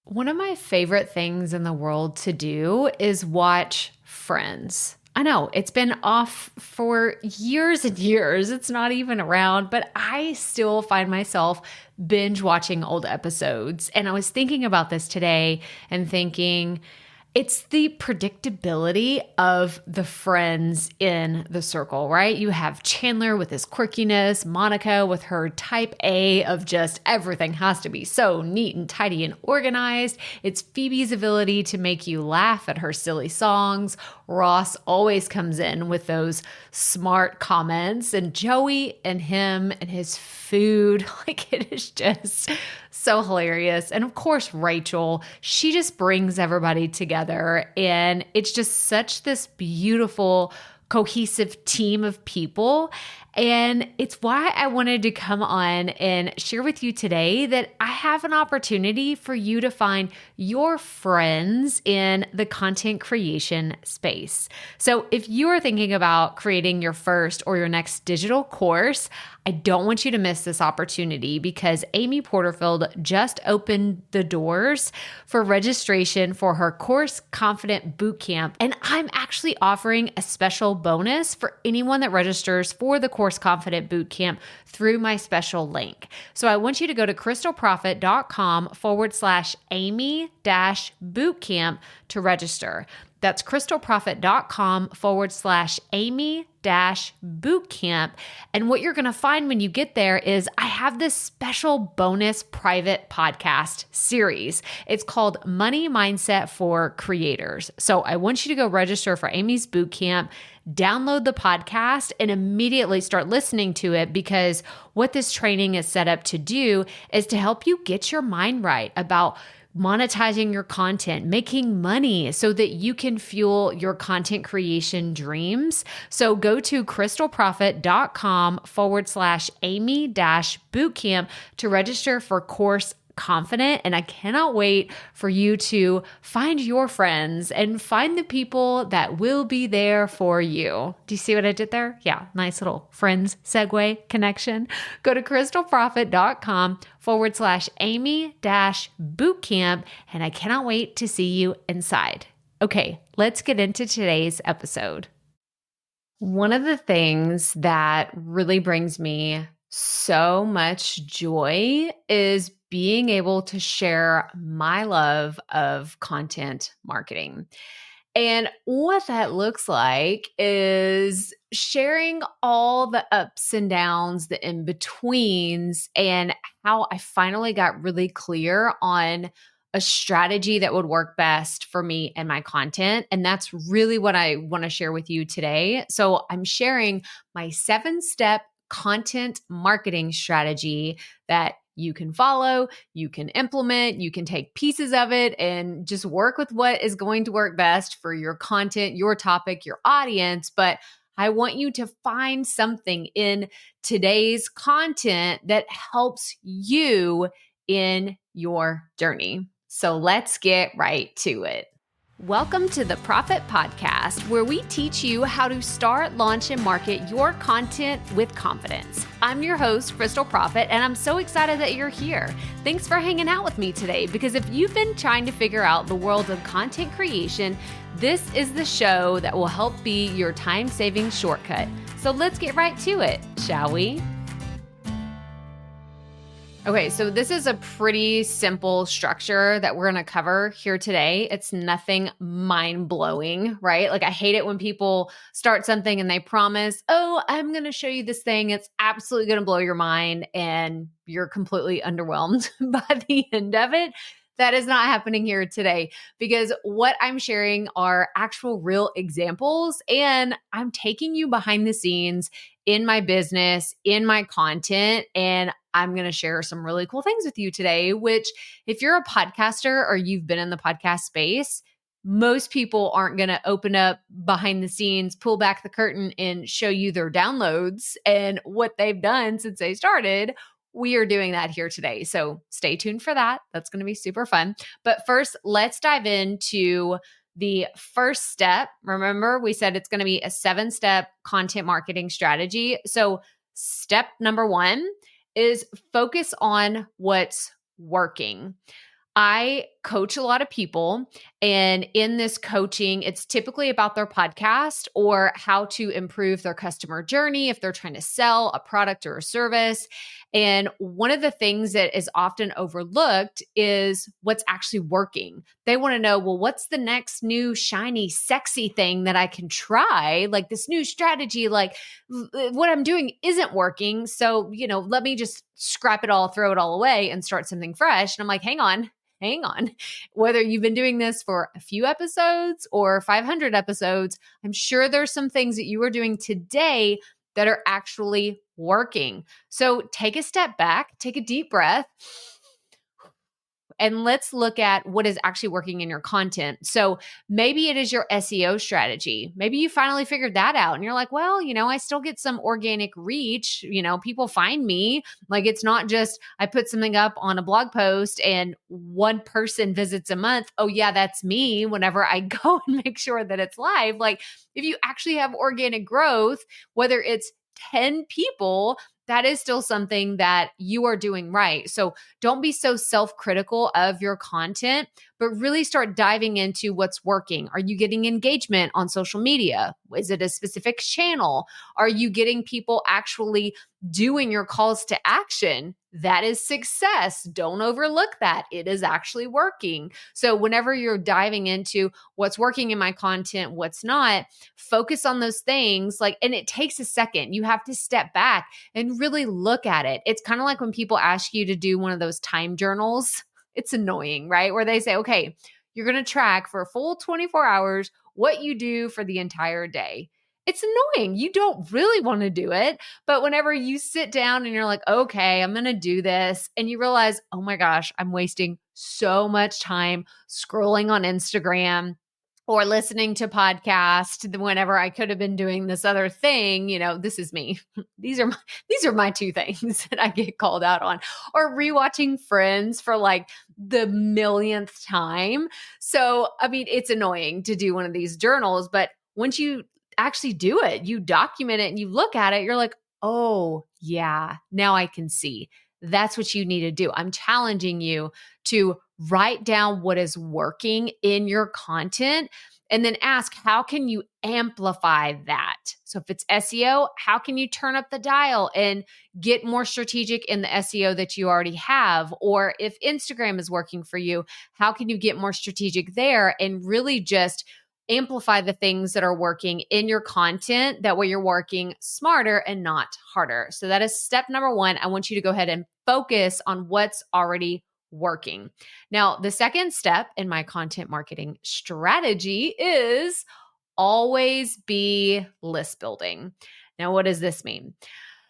One of my favorite things in the world to do is watch Friends. I know it's been off for years and years. It's not even around, but I still find myself binge watching old episodes. And I was thinking about this today and thinking, it's the predictability of the friends in the circle, right? You have Chandler with his quirkiness, Monica with her type A of just everything has to be so neat and tidy and organized. It's Phoebe's ability to make you laugh at her silly songs. Ross always comes in with those smart comments, and Joey and him and his food, like it is just so hilarious. And of course, Rachel, she just brings everybody together. And it's just such this beautiful, cohesive team of people. And it's why I wanted to come on and share with you today that I have an opportunity for you to find your friends in the content creation space. So if you are thinking about creating your first or your next digital course, I don't want you to miss this opportunity because Amy Porterfield just opened the doors for registration for her Course Confident Bootcamp. And I'm actually offering a special bonus for anyone that registers for the Course Confident Bootcamp through my special link. So I want you to go to crystalprofit.com/Amy-bootcamp to register. That's crystalprofit.com/Amy-bootcamp. And what you're going to find when you get there is I have this special bonus private podcast series. It's called Money Mindset for Creators. So I want you to go register for Amy's bootcamp, download the podcast, and immediately start listening to it, because what this training is set up to do is to help you get your mind right about monetizing your content, making money so that you can fuel your content creation dreams. So go to crystalprofit.com/Amy-bootcamp to register for Course Confident. And I cannot wait for you to find your friends and find the people that will be there for you. Do you see what I did there? Yeah, nice little friends segue connection. Go to crystalprofit.com/Amy-bootcamp. And I cannot wait to see you inside. Okay, let's get into today's episode. One of the things that really brings me so much joy is being able to share my love of content marketing. And what that looks like is sharing all the ups and downs, the in-betweens, and how I finally got really clear on a strategy that would work best for me and my content. And that's really what I want to share with you today. So I'm sharing my 7-step content marketing strategy that you can follow, you can implement, you can take pieces of it and just work with what is going to work best for your content, your topic, your audience. But I want you to find something in today's content that helps you in your journey. So let's get right to it. Welcome to the Profit Podcast, where we teach you how to start, launch, and market your content with confidence. I'm your host, Crystal Profit, and I'm so excited that you're here. Thanks for hanging out with me today, because if you've been trying to figure out the world of content creation, this is the show that will help be your time-saving shortcut. So let's get right to it, shall we? Okay, so this is a pretty simple structure that we're going to cover here today. It's nothing mind-blowing, right? Like I hate it when people start something and they promise, oh, I'm going to show you this thing. It's absolutely going to blow your mind and you're completely underwhelmed by the end of it. That is not happening here today, because what I'm sharing are actual real examples, and I'm taking you behind the scenes in my business, in my content, and I'm going to share some really cool things with you today, which if you're a podcaster or you've been in the podcast space, most people aren't going to open up behind the scenes, pull back the curtain and show you their downloads and what they've done since they started. We are doing that here today. So stay tuned for that. That's going to be super fun. But first, let's dive into the first step. Remember, we said it's going to be a 7-step content marketing strategy. So step number 1 is focus on what's working. I coach a lot of people, and in this coaching, it's typically about their podcast or how to improve their customer journey if they're trying to sell a product or a service. And one of the things that is often overlooked is what's actually working. They want to know, well, what's the next new shiny, sexy thing that I can try? Like this new strategy, like what I'm doing isn't working. So, let me just scrap it all, throw it all away and start something fresh. And I'm like, hang on. Whether you've been doing this for a few episodes or 500 episodes, I'm sure there's some things that you are doing today that are actually working. So take a step back, take a deep breath, and let's look at what is actually working in your content. So maybe it is your SEO strategy. Maybe you finally figured that out and you're like, well, I still get some organic reach. People find me. Like it's not just I put something up on a blog post and one person visits a month. Oh yeah, that's me whenever I go and make sure that it's live. Like if you actually have organic growth, whether it's 10 people, that is still something that you are doing right. So don't be so self-critical of your content, but really start diving into what's working. Are you getting engagement on social media? Is it a specific channel? Are you getting people actually doing your calls to action? That is success. Don't overlook that. It is actually working. So whenever you're diving into what's working in my content, what's not, focus on those things. And it takes a second. You have to step back and really look at it. It's kind of like when people ask you to do one of those time journals. It's annoying, right? Where they say, okay, you're going to track for a full 24 hours what you do for the entire day. It's annoying. You don't really want to do it. But whenever you sit down and you're like, okay, I'm going to do this, and you realize, oh my gosh, I'm wasting so much time scrolling on Instagram or listening to podcasts whenever I could have been doing this other thing, this is me. These are my two things that I get called out on, or rewatching Friends for like the millionth time. So, I mean, it's annoying to do one of these journals, but once you actually do it, you document it and you look at it, you're like, oh yeah, now I can see. That's what you need to do. I'm challenging you to write down what is working in your content and then ask, how can you amplify that? So if it's SEO, how can you turn up the dial and get more strategic in the SEO that you already have? Or if Instagram is working for you, how can you get more strategic there and really just amplify the things that are working in your content? That way you're working smarter and not harder. So that is step number one. I want you to go ahead and focus on what's already working. Now, the second step in my content marketing strategy is always be list building. Now, what does this mean?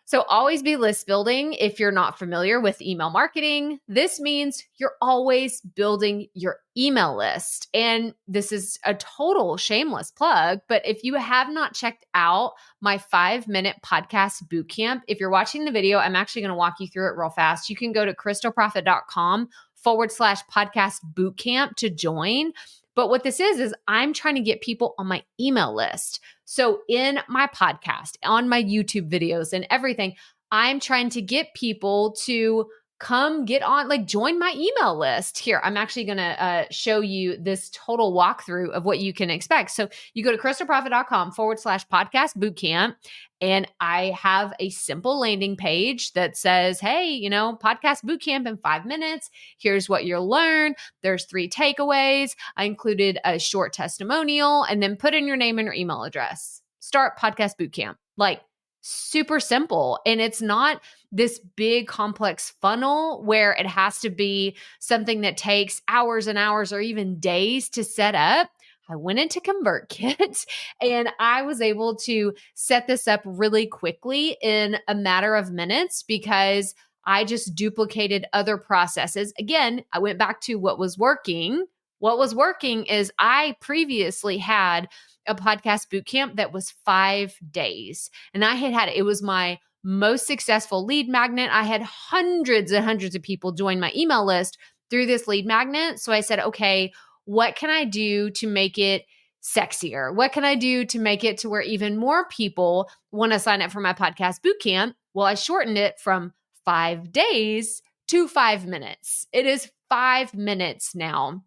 So always be list building. If you're not familiar with email marketing, this means you're always building your email list. And this is a total shameless plug, but if you have not checked out my 5-minute podcast bootcamp, if you're watching the video, I'm actually going to walk you through it real fast. You can go to crystalprofit.com/podcast bootcamp to join. But what this is I'm trying to get people on my email list. So in my podcast, on my YouTube videos and everything, I'm trying to get people to come get on, like join my email list. Here, I'm actually going to show you this total walkthrough of what you can expect. So you go to crystalprofit.com/podcast bootcamp. And I have a simple landing page that says, hey, podcast bootcamp in 5 minutes. Here's what you'll learn. There's 3 takeaways. I included a short testimonial and then put in your name and your email address. Start podcast bootcamp. Like super simple. And it's not this big complex funnel where it has to be something that takes hours and hours or even days to set up. I went into ConvertKit and I was able to set this up really quickly in a matter of minutes because I just duplicated other processes. Again, I went back to what was working. What was working is I previously had a podcast bootcamp that was 5 days. And it was my most successful lead magnet. I had hundreds and hundreds of people join my email list through this lead magnet. So I said, okay, what can I do to make it sexier? What can I do to make it to where even more people want to sign up for my podcast bootcamp? Well, I shortened it from 5 days to 5 minutes. It is 5 minutes now.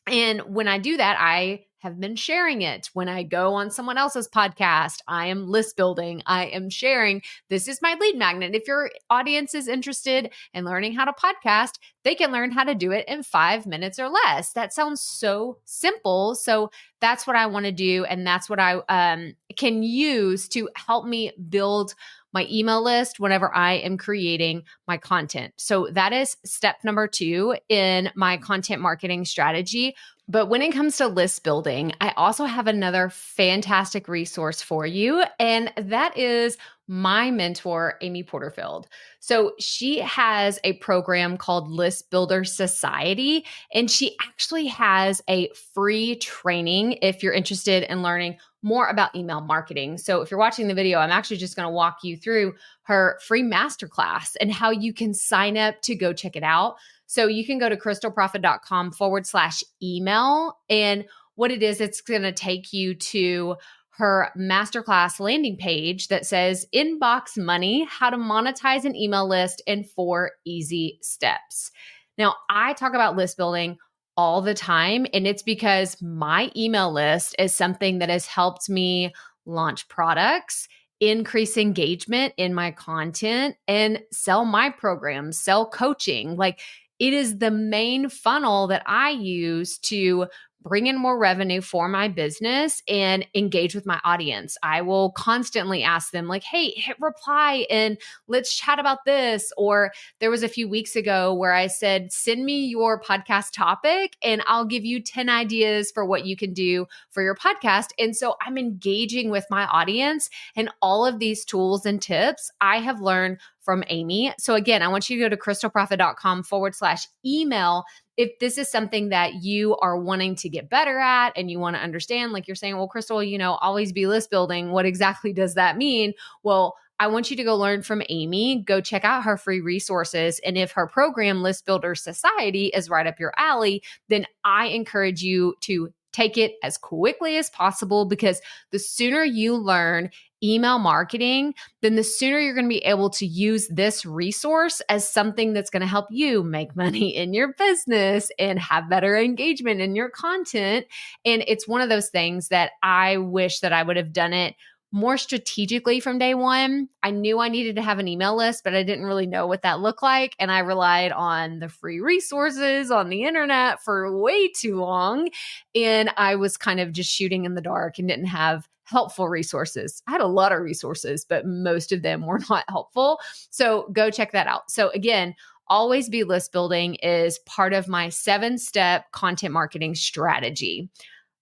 And when I do that, I have been sharing it. When I go on someone else's podcast, I am list building. I am sharing. This is my lead magnet. If your audience is interested in learning how to podcast, they can learn how to do it in 5 minutes or less. That sounds so simple. So that's what I want to do. And that's what I can use to help me build my email list whenever I am creating my content. So that is step number 2 in my content marketing strategy. But when it comes to list building, I also have another fantastic resource for you, and that is my mentor, Amy Porterfield. So she has a program called List Builder Society, and she actually has a free training if you're interested in learning more about email marketing. So if you're watching the video, I'm actually just going to walk you through her free masterclass and how you can sign up to go check it out. So you can go to crystalprofit.com/email. And what it is, it's going to take you to her masterclass landing page that says Inbox Money, how to monetize an email list in 4 easy steps. Now, I talk about list building all the time, and it's because my email list is something that has helped me launch products, increase engagement in my content, and sell my programs, sell coaching. Like, it is the main funnel that I use to bring in more revenue for my business and engage with my audience. I will constantly ask them like, hey, hit reply and let's chat about this. Or there was a few weeks ago where I said, send me your podcast topic and I'll give you 10 ideas for what you can do for your podcast. And so I'm engaging with my audience, and all of these tools and tips I have learned from Amy. So again, I want you to go to crystalprofit.com/email if this is something that you are wanting to get better at and you want to understand. Like you're saying, well, Crystal, always be list building. What exactly does that mean? Well, I want you to go learn from Amy, go check out her free resources. And if her program, List Builder Society, is right up your alley, then I encourage you to take it as quickly as possible, because the sooner you learn email marketing, then the sooner you're going to be able to use this resource as something that's going to help you make money in your business and have better engagement in your content. And it's one of those things that I wish that I would have done it more strategically from day one. I knew I needed to have an email list, but I didn't really know what that looked like. And I relied on the free resources on the internet for way too long. And I was kind of just shooting in the dark and didn't have helpful resources. I had a lot of resources, but most of them were not helpful. So go check that out. So again, always be list building is part of my 7-step content marketing strategy.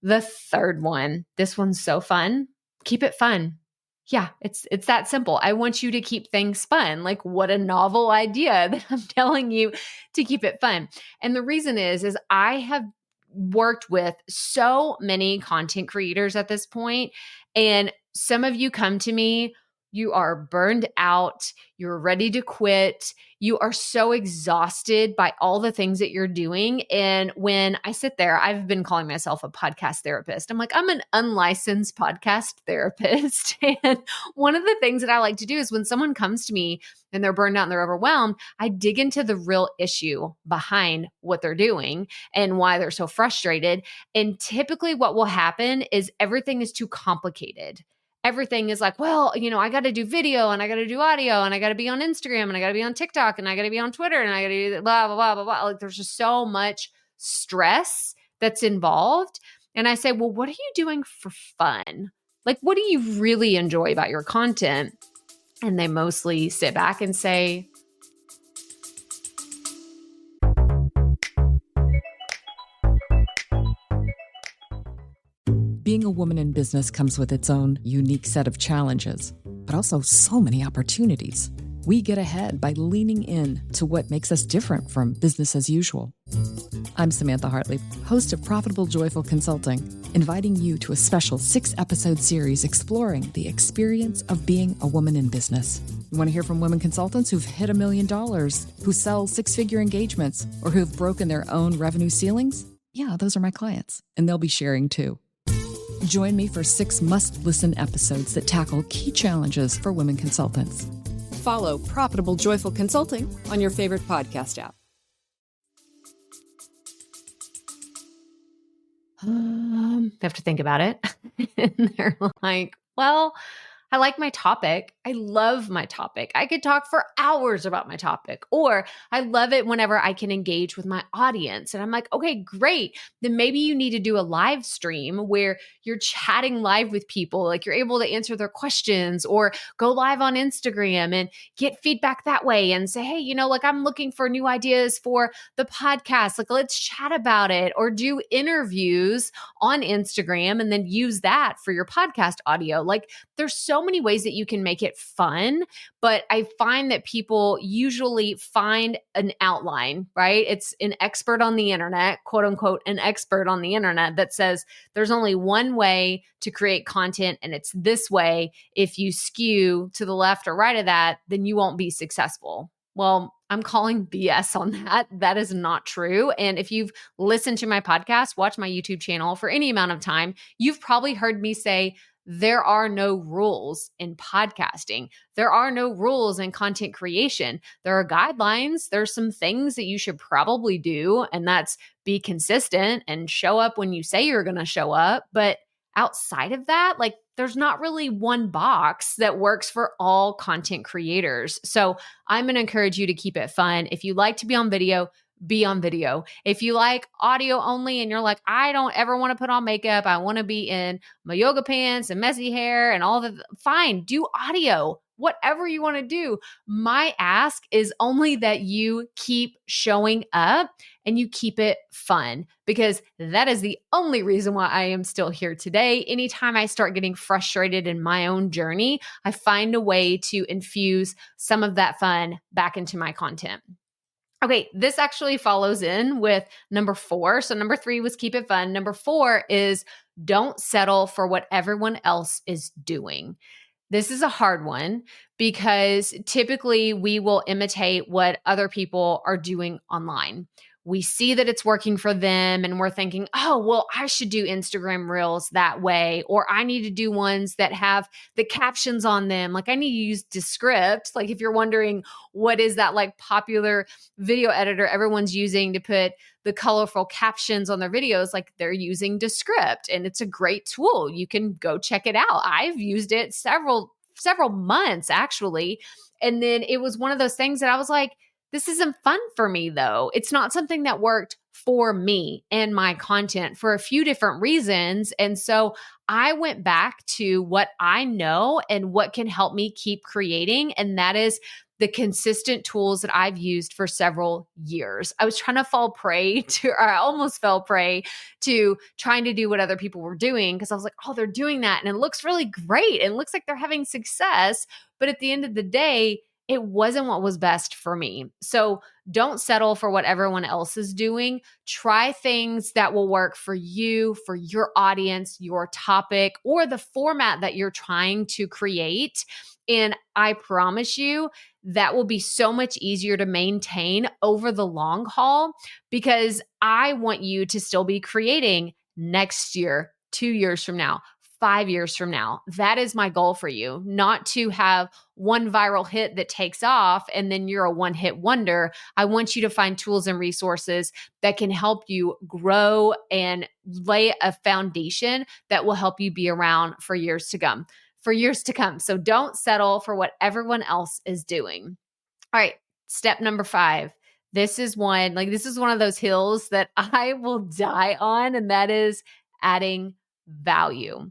The third one, this one's so fun. Keep it fun. Yeah, it's that simple. I want you to keep things fun. Like, what a novel idea that I'm telling you to keep it fun. And the reason is I have worked with so many content creators at this point, and some of you come to me, you are burned out, you're ready to quit, you are so exhausted by all the things that you're doing. And when I sit there, I've been calling myself a podcast therapist. I'm like, I'm an unlicensed podcast therapist. And one of the things that I like to do is when someone comes to me and they're burned out and they're overwhelmed, I dig into the real issue behind what they're doing and why they're so frustrated. And typically what will happen is everything is too complicated. Everything is like, well, I got to do video and I got to do audio and I got to be on Instagram and I got to be on TikTok and I got to be on Twitter and I got to do blah, blah, blah, blah, blah. Like, there's just so much stress that's involved. And I say, well, what are you doing for fun? Like, what do you really enjoy about your content? And they mostly sit back and say, Being a woman in business comes with its own unique set of challenges, but also so many opportunities. We get ahead by leaning in to what makes us different from business as usual. I'm Samantha Hartley, host of Profitable Joyful Consulting, inviting you to a special 6-episode series exploring the experience of being a woman in business. You want to hear from women consultants who've hit $1 million, who sell 6-figure engagements, or who've broken their own revenue ceilings? Yeah, those are my clients, and they'll be sharing too. Join me for 6 must-listen episodes that tackle key challenges for women consultants. Follow Profitable Joyful Consulting on your favorite podcast app. They have to think about it. And they're like, well, I like my topic. I love my topic. I could talk for hours about my topic, or I love it whenever I can engage with my audience. And I'm like, okay, great. Then maybe you need to do a live stream where you're chatting live with people, like you're able to answer their questions, or go live on Instagram and get feedback that way and say, hey, like I'm looking for new ideas for the podcast. Like, let's chat about it, or do interviews on Instagram and then use that for your podcast audio. Like, there's so many ways that you can make it fun, but I find that people usually find an outline, right? It's an expert on the internet, quote unquote, an expert on the internet that says there's only one way to create content, and it's this way. If you skew to the left or right of that, then you won't be successful. Well, I'm calling BS on that. That is not true. And if you've listened to my podcast, watch my YouTube channel for any amount of time, you've probably heard me say, there are no rules in podcasting. There are no rules in content creation. There are guidelines. There's some things that you should probably do, and that's be consistent and show up when you say you're going to show up. But outside of that, like, there's not really one box that works for all content creators. So I'm going to encourage you to keep it fun. If you like to be on video, be on video. If you like audio only and you're like, I don't ever want to put on makeup, I want to be in my yoga pants and messy hair and all the, fine, do audio, whatever you want to do. My ask is only that you keep showing up and you keep it fun, because that is the only reason why I am still here today. Anytime I start getting frustrated in my own journey, I find a way to infuse some of that fun back into my content. Okay, this actually follows in with number 4. So number 3 was keep it fun. Number 4 is don't settle for what everyone else is doing. This is a hard one because typically we will imitate what other people are doing online. We see that it's working for them and we're thinking, oh, well, I should do Instagram reels that way, or I need to do ones that have the captions on them. Like, I need to use Descript. Like, if you're wondering what is that like popular video editor everyone's using to put the colorful captions on their videos, like they're using Descript, and it's a great tool. You can go check it out. I've used it several months actually. And then it was one of those things that I was like, this isn't fun for me though. It's not something that worked for me and my content for a few different reasons. And so I went back to what I know and what can help me keep creating. And that is the consistent tools that I've used for several years. I was trying to fall prey to, or I almost fell prey to trying to do what other people were doing, because I was like, oh, they're doing that. And it looks really great. It looks like they're having success. But at the end of the day, it wasn't what was best for me. So don't settle for what everyone else is doing. Try things that will work for you, for your audience, your topic, or the format that you're trying to create. And I promise you, that will be so much easier to maintain over the long haul, because I want you to still be creating next year, 2 years from now, 5 years from now. That is my goal for you, not to have one viral hit that takes off and then you're a one-hit wonder. I want you to find tools and resources that can help you grow and lay a foundation that will help you be around for years to come. So don't settle for what everyone else is doing. All right, step number 5. This is one of those hills that I will die on, and that is adding value.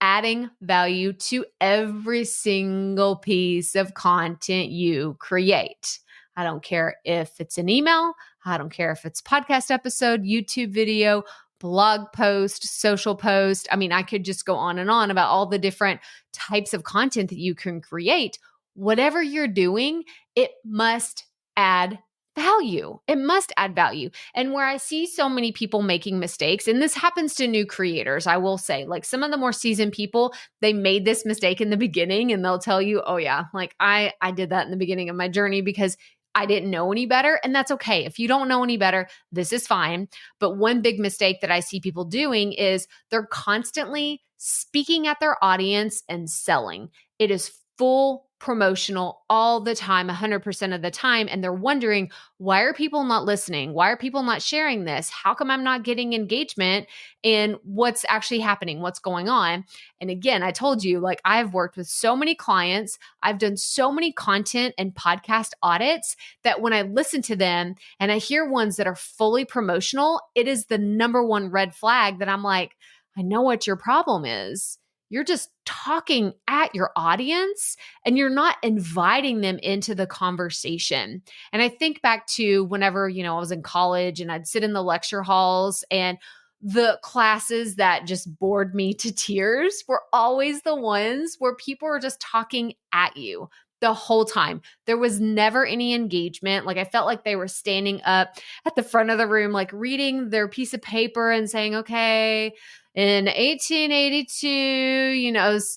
Adding value to every single piece of content you create. I don't care if it's an email. I don't care if it's podcast episode, YouTube video, blog post, social post. I mean, I could just go on and on about all the different types of content that you can create. Whatever you're doing, it must add value. It must add value. And where I see so many people making mistakes, and this happens to new creators, I will say, like some of the more seasoned people, they made this mistake in the beginning and they'll tell you, oh yeah, like I did that in the beginning of my journey because I didn't know any better. And that's okay. If you don't know any better, this is fine. But one big mistake that I see people doing is they're constantly speaking at their audience and selling. It is full promotional all the time, 100% of the time. And they're wondering, why are people not listening? Why are people not sharing this? How come I'm not getting engagement? And what's actually happening? What's going on? And again, I told you, like, I've worked with so many clients, I've done so many content and podcast audits that when I listen to them and I hear ones that are fully promotional, it is the number one red flag that I'm like, I know what your problem is. You're just talking at your audience and you're not inviting them into the conversation. And I think back to whenever, I was in college and I'd sit in the lecture halls, and the classes that just bored me to tears were always the ones where people were just talking at you the whole time. There was never any engagement. Like, I felt like they were standing up at the front of the room, like reading their piece of paper and saying, okay, in 1882,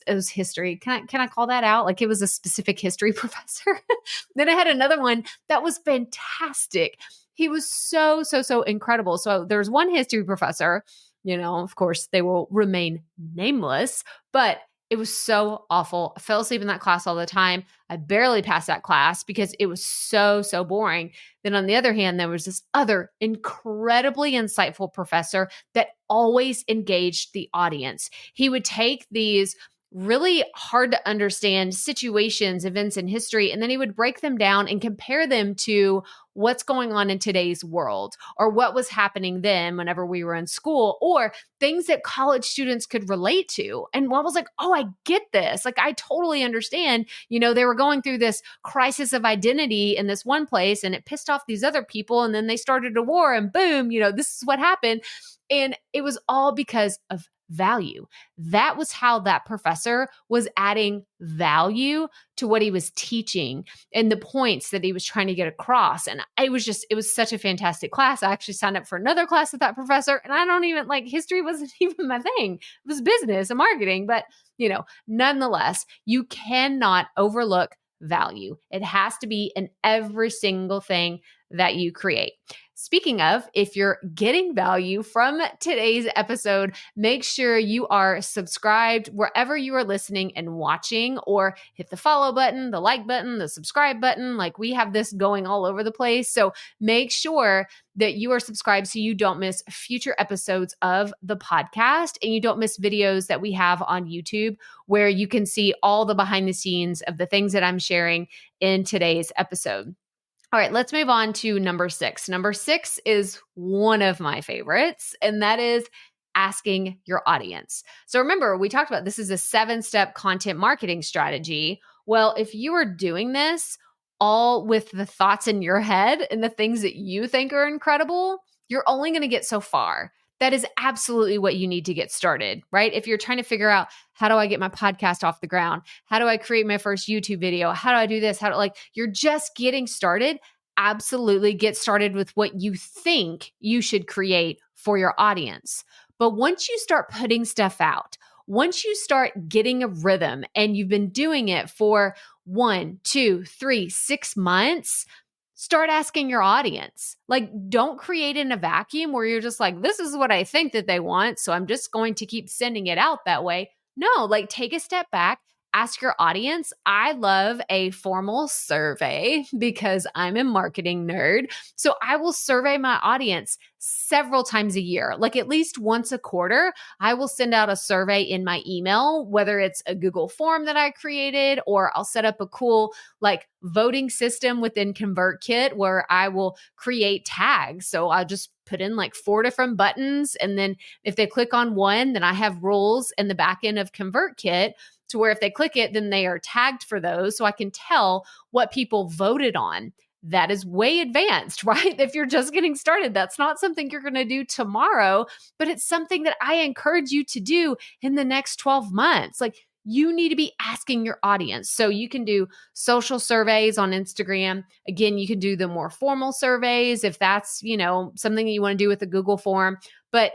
it was history. Can I call that out? Like, it was a specific history professor. Then I had another one that was fantastic. He was so, so, so incredible. So there's one history professor, of course, they will remain nameless, but it was so awful. I fell asleep in that class all the time. I barely passed that class because it was so, so boring. Then on the other hand, there was this other incredibly insightful professor that always engaged the audience. He would take these really hard to understand situations, events in history, and then he would break them down and compare them to what's going on in today's world, or what was happening then whenever we were in school, or things that college students could relate to. And I was like, oh, I get this. Like, I totally understand. They were going through this crisis of identity in this one place, and it pissed off these other people. And then they started a war, and boom, this is what happened. And it was all because of value. That was how that professor was adding value to what he was teaching and the points that he was trying to get across. And it was such a fantastic class. I actually signed up for another class with that professor, and I don't even history wasn't even my thing. It was business and marketing, but nonetheless, you cannot overlook value. It has to be in every single thing that you create. Speaking of, if you're getting value from today's episode, make sure you are subscribed wherever you are listening and watching, or hit the follow button, the like button, the subscribe button. Like, we have this going all over the place. So make sure that you are subscribed so you don't miss future episodes of the podcast, and you don't miss videos that we have on YouTube where you can see all the behind the scenes of the things that I'm sharing in today's episode. All right, let's move on to number 6. Number 6 is one of my favorites, and that is asking your audience. So remember, we talked about this is a 7-step content marketing strategy. Well, if you are doing this all with the thoughts in your head and the things that you think are incredible, you're only going to get so far. That is absolutely what you need to get started, right? If you're trying to figure out, how do I get my podcast off the ground? How do I create my first YouTube video? How do I do this? You're just getting started. Absolutely get started with what you think you should create for your audience. But once you start putting stuff out, once you start getting a rhythm and you've been doing it for 1, 2, 3, 6 months, start asking your audience. Don't create in a vacuum where you're just like, this is what I think that they want, so I'm just going to keep sending it out that way. No, take a step back, ask your audience. I love a formal survey because I'm a marketing nerd. So I will survey my audience several times a year, at least once a quarter. I will send out a survey in my email, whether it's a Google form that I created, or I'll set up a cool voting system within ConvertKit where I will create tags. So I'll just put in 4 different buttons. And then if they click on one, then I have rules in the back end of ConvertKit to where if they click it, then they are tagged for those. So I can tell what people voted on. That is way advanced, right? If you're just getting started, that's not something you're going to do tomorrow, but it's something that I encourage you to do in the next 12 months. You need to be asking your audience. So you can do social surveys on Instagram. Again, you can do the more formal surveys if that's, something that you want to do with a Google form, but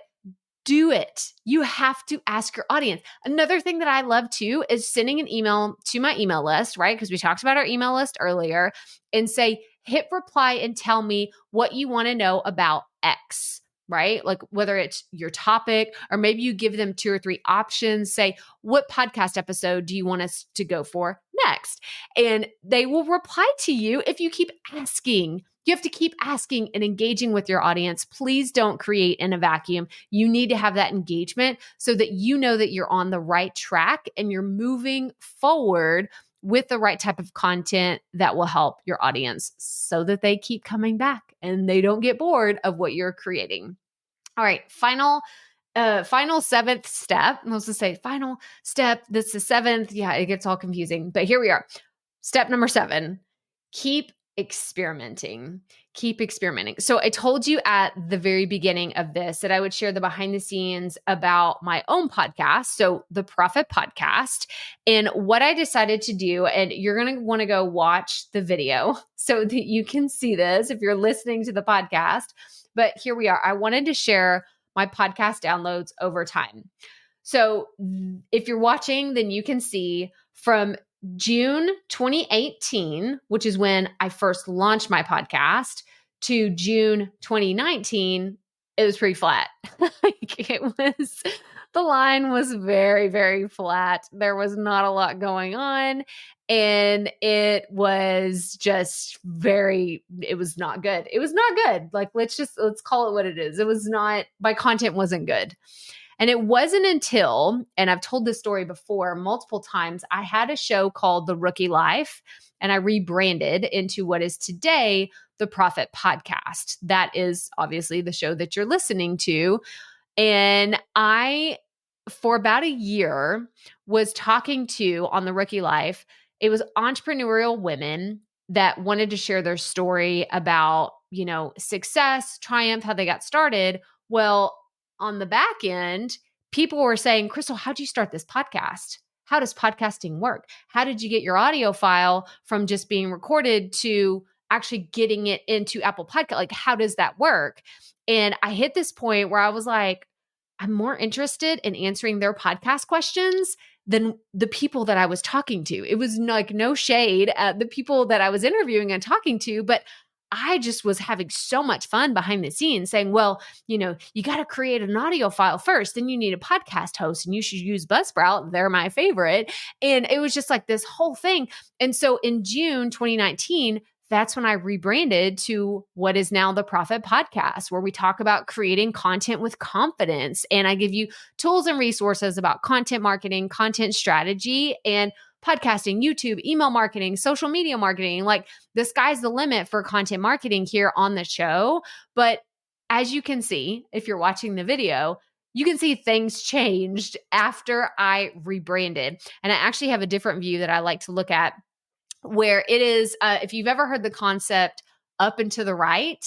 do it. You have to ask your audience. Another thing that I love too is sending an email to my email list, right? Because we talked about our email list earlier, and say, hit reply and tell me what you want to know about X, right? Like whether it's your topic or maybe you give them 2 or 3 options, say, what podcast episode do you want us to go for next? And they will reply to you if you keep asking. You have to keep asking and engaging with your audience. Please don't create in a vacuum. You need to have that engagement so that you know that you're on the right track and you're moving forward with the right type of content that will help your audience so that they keep coming back and they don't get bored of what you're creating. All right, final 7th step. Let's just say final step. This is 7th. Yeah, it gets all confusing, but here we are. Step number 7, keep experimenting. Keep experimenting. So I told you at the very beginning of this that I would share the behind the scenes about my own podcast. So the Profit Podcast, and what I decided to do, and you're going to want to go watch the video so that you can see this if you're listening to the podcast. But here we are. I wanted to share my podcast downloads over time. So if you're watching, then you can see from June 2018, which is when I first launched my podcast, to June 2019, it was pretty flat. The line was very, very flat. There was not a lot going on. And it was just it was not good. It was not good. Like, let's call it what it is. My content wasn't good. And it wasn't until, and I've told this story before multiple times, I had a show called The Rookie Life, and I rebranded into what is today the Profit Podcast. That is obviously the show that you're listening to. And I, for about a year, was talking to, on The Rookie Life, it was entrepreneurial women that wanted to share their story about, success, triumph, how they got started. Well, on the back end, people were saying, Crystal, how'd you start this podcast? How does podcasting work? How did you get your audio file from just being recorded to actually getting it into Apple Podcast? Like, how does that work? And I hit this point where I was like, I'm more interested in answering their podcast questions than the people that I was talking to. It was like no shade at the people that I was interviewing and talking to, but I just was having so much fun behind the scenes saying, well, you got to create an audio file first, then you need a podcast host and you should use Buzzsprout. They're my favorite. And it was just like this whole thing. And so in June 2019, that's when I rebranded to what is now the Profit Podcast, where we talk about creating content with confidence. And I give you tools and resources about content marketing, content strategy, and podcasting, YouTube, email marketing, social media marketing. Like, the sky's the limit for content marketing here on the show. But as you can see, if you're watching the video, you can see things changed after I rebranded. And I actually have a different view that I like to look at, where it is, if you've ever heard the concept up and to the right,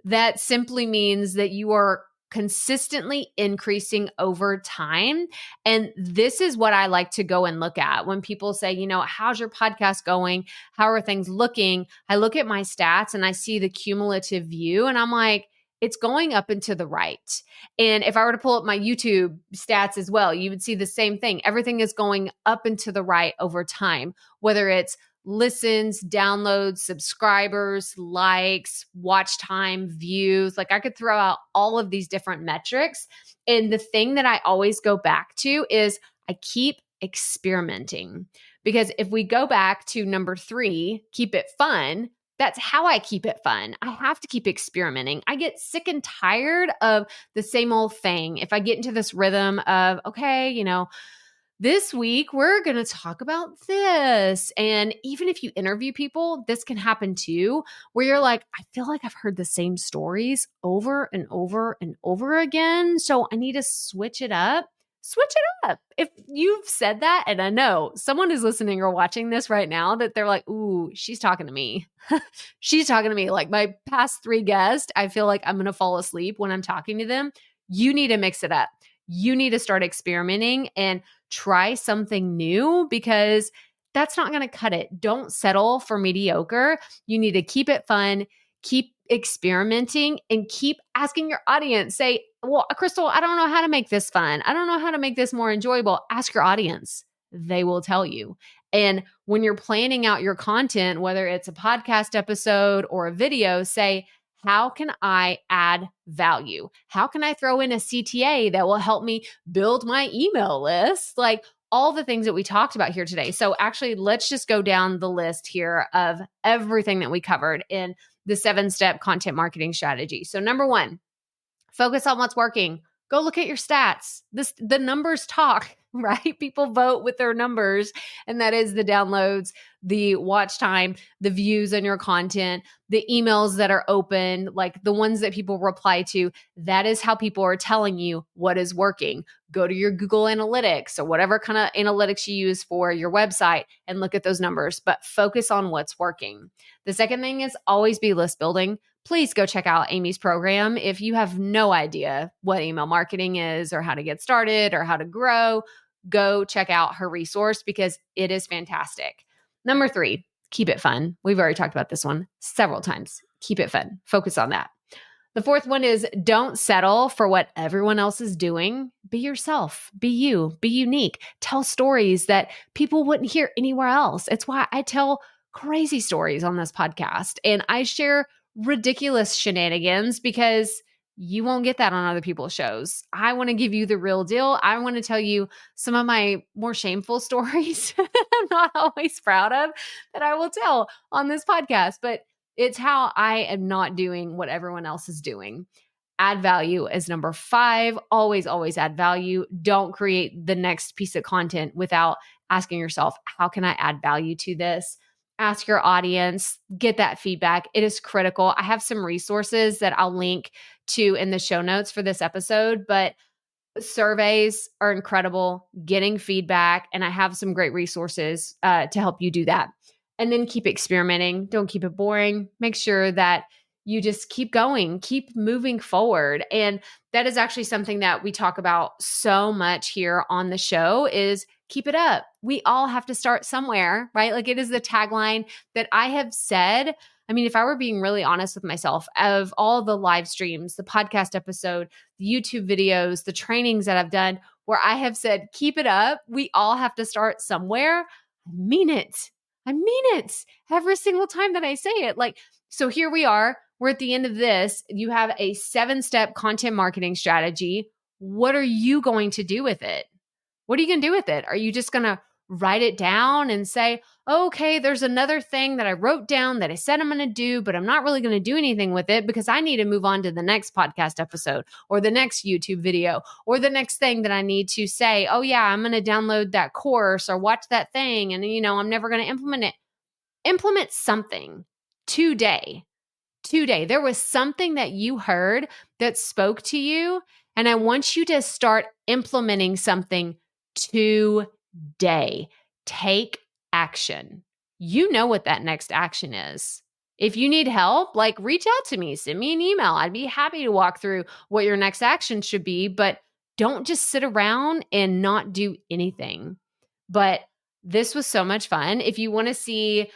that simply means that you are consistently increasing over time. And this is what I like to go and look at when people say, how's your podcast going? How are things looking? I look at my stats and I see the cumulative view and I'm like, it's going up and to the right. And if I were to pull up my YouTube stats as well, you would see the same thing. Everything is going up and to the right over time, whether it's listens, downloads, subscribers, likes, watch time, views. Like, I could throw out all of these different metrics. And the thing that I always go back to is I keep experimenting. Because if we go back to number 3, keep it fun, that's how I keep it fun. I have to keep experimenting. I get sick and tired of the same old thing. If I get into this rhythm of, okay, this week, we're going to talk about this. And even if you interview people, this can happen too, where you're like, I feel like I've heard the same stories over and over and over again. So I need to switch it up. Switch it up. If you've said that, and I know someone is listening or watching this right now that they're like, ooh, she's talking to me. She's talking to me. Like, my past 3 guests, I feel like I'm going to fall asleep when I'm talking to them. You need to mix it up. You need to start experimenting and try something new, because that's not going to cut it. Don't settle for mediocre. You need to keep it fun, keep experimenting, and keep asking your audience. Say, well, Crystal, I don't know how to make this fun. I don't know how to make this more enjoyable. Ask your audience. They will tell you. And when you're planning out your content, whether it's a podcast episode or a video, say, How can I add value? How can I throw in a CTA that will help me build my email list? Like all the things that we talked about here today. So actually, let's just go down the list here of everything that we covered in the 7-step content marketing strategy. So number 1, focus on what's working. Go look at your stats. The numbers talk, right? People vote with their numbers, and that is the downloads, the watch time, the views on your content, the emails that are open, like the ones that people reply to. That is how people are telling you what is working. Go to your Google Analytics or whatever kind of analytics you use for your website and look at those numbers, but focus on what's working. The second thing is always be list building. Please go check out Amy's program. If you have no idea what email marketing is or how to get started or how to grow, go check out her resource because it is fantastic. Number 3, keep it fun. We've already talked about this one several times. Keep it fun. Focus on that. The fourth one is don't settle for what everyone else is doing. Be yourself. Be you. Be unique. Tell stories that people wouldn't hear anywhere else. It's why I tell crazy stories on this podcast and I share ridiculous shenanigans because you won't get that on other people's shows. I want to give you the real deal. I want to tell you some of my more shameful stories that I'm not always proud of that I will tell on this podcast, but it's how I am not doing what everyone else is doing. Add value is number 5. Always, always add value. Don't create the next piece of content without asking yourself, how can I add value to this? Ask your audience, get that feedback. It is critical. I have some resources that I'll link to in the show notes for this episode, but surveys are incredible, getting feedback, and I have some great resources to help you do that. And then keep experimenting. Don't keep it boring. Make sure that you just keep going, keep moving forward. And that is actually something that we talk about so much here on the show is keep it up. We all have to start somewhere, right? Like it is the tagline that I have said. I mean, if I were being really honest with myself, of all the live streams, the podcast episode, the YouTube videos, the trainings that I've done where I have said, keep it up. We all have to start somewhere. I mean it. I mean it every single time that I say it. Like, so here we are. We're at the end of this. You have a 7-step content marketing strategy. What are you going to do with it? What are you going to do with it? Are you just going to write it down and say, okay, there's another thing that I wrote down that I said I'm going to do, but I'm not really going to do anything with it because I need to move on to the next podcast episode or the next YouTube video or the next thing that I need to say, oh yeah, I'm going to download that course or watch that thing. And I'm never going to implement it. Implement something today. There was something that you heard that spoke to you. And I want you to start implementing something today. Take action. You know what that next action is. If you need help, like reach out to me, send me an email. I'd be happy to walk through what your next action should be, but don't just sit around and not do anything. But this was so much fun. If you want to see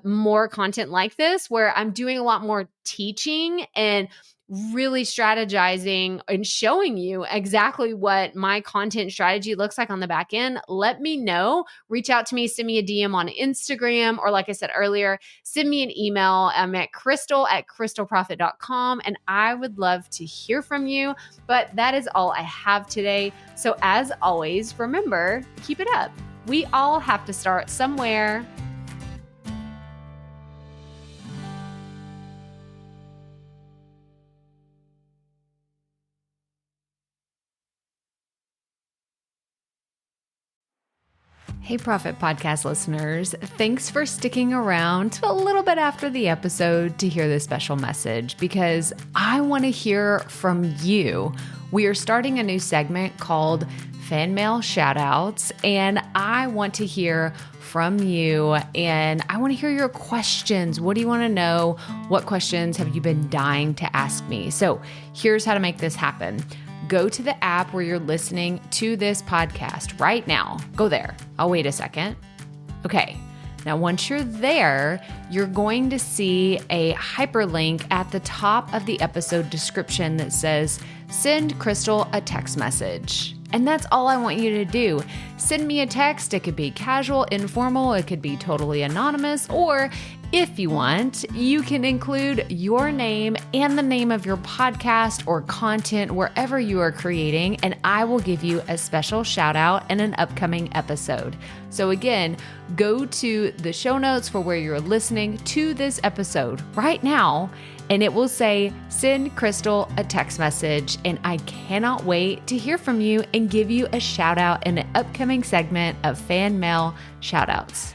more content like this, where I'm doing a lot more teaching and really strategizing and showing you exactly what my content strategy looks like on the back end, let me know. Reach out to me, send me a DM on Instagram, or like I said earlier, send me an email. I'm at crystal@crystalprofit.com, and I would love to hear from you. But that is all I have today. So as always, remember, keep it up. We all have to start somewhere. Hey, Profit Podcast listeners. Thanks for sticking around to a little bit after the episode to hear this special message because I want to hear from you. We are starting a new segment called Fan Mail Shoutouts, and I want to hear from you and I want to hear your questions. What do you want to know? What questions have you been dying to ask me? So here's how to make this happen. Go to the app where you're listening to this podcast right now. Go there. I'll wait a second. Okay. Now, once you're there, you're going to see a hyperlink at the top of the episode description that says, send Crystal a text message. And that's all I want you to do. Send me a text. It could be casual, informal. It could be totally anonymous, or If you want, you can include your name and the name of your podcast or content wherever you are creating, and I will give you a special shout out in an upcoming episode. So again, go to the show notes for where you're listening to this episode right now, and it will say, send Crystal a text message, and I cannot wait to hear from you and give you a shout out in an upcoming segment of Fan Mail Shoutouts.